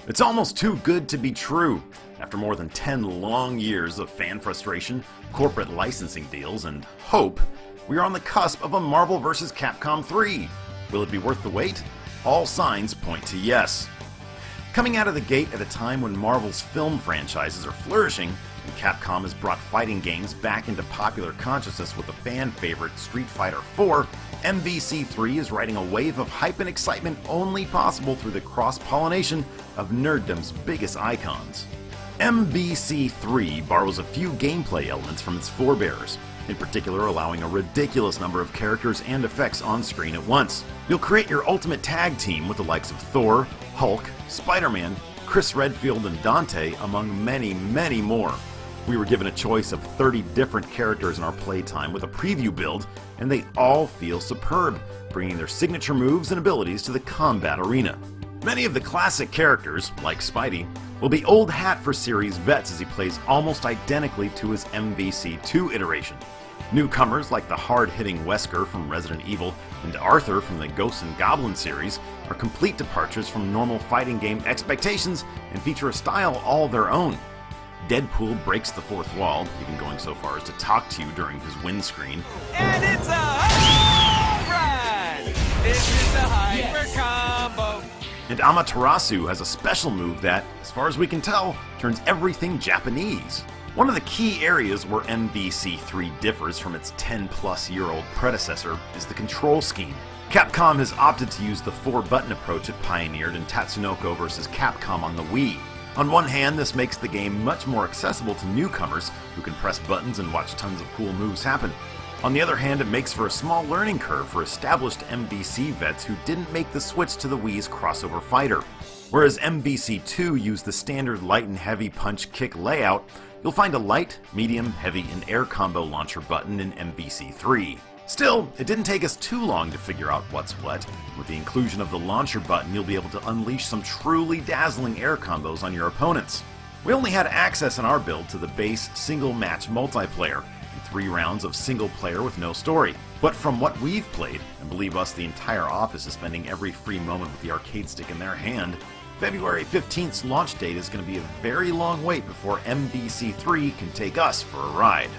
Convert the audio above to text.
It's almost too good to be true. After more than 10 long years of fan frustration, corporate licensing deals, and hope, we are on the cusp of a Marvel vs. Capcom 3. Will it be worth the wait? All signs point to yes. Coming out of the gate at a time when Marvel's film franchises are flourishing, and Capcom has brought fighting games back into popular consciousness with the fan favorite Street Fighter IV, MVC3 is riding a wave of hype and excitement only possible through the cross-pollination of nerddom's biggest icons. MVC3 borrows a few gameplay elements from its forebears, in particular allowing a ridiculous number of characters and effects on screen at once. You'll create your ultimate tag team with the likes of Thor, Hulk, Spider-Man, Chris Redfield, and Dante, among many, many more. We were given a choice of 30 different characters in our playtime with a preview build, and they all feel superb, bringing their signature moves and abilities to the combat arena. Many of the classic characters, like Spidey, will be old hat for series vets as he plays almost identically to his MVC2 iteration. Newcomers like the hard-hitting Wesker from Resident Evil and Arthur from the Ghosts and Goblins series are complete departures from normal fighting game expectations and feature a style all their own. Deadpool breaks the fourth wall, even going so far as to talk to you during his windscreen. And it's a home run! This is the hyper combo! And Amaterasu has a special move that, as far as we can tell, turns everything Japanese. One of the key areas where MVC3 differs from its 10-plus-year-old predecessor is the control scheme. Capcom has opted to use the 4-button approach it pioneered in Tatsunoko vs. Capcom on the Wii. On one hand, this makes the game much more accessible to newcomers who can press buttons and watch tons of cool moves happen. On the other hand, it makes for a small learning curve for established MVC vets who didn't make the switch to the Wii's crossover fighter. Whereas MVC2 used the standard light and heavy punch kick layout, you'll find a light, medium, heavy, and air combo launcher button in MVC3. Still, it didn't take us too long to figure out what's what. With the inclusion of the launcher button, you'll be able to unleash some truly dazzling air combos on your opponents. We only had access in our build to the base single-match multiplayer, and 3 rounds of single-player with no story. But from what we've played, and believe us, the entire office is spending every free moment with the arcade stick in their hand, February 15th's launch date is going to be a very long wait before MVC3 can take us for a ride.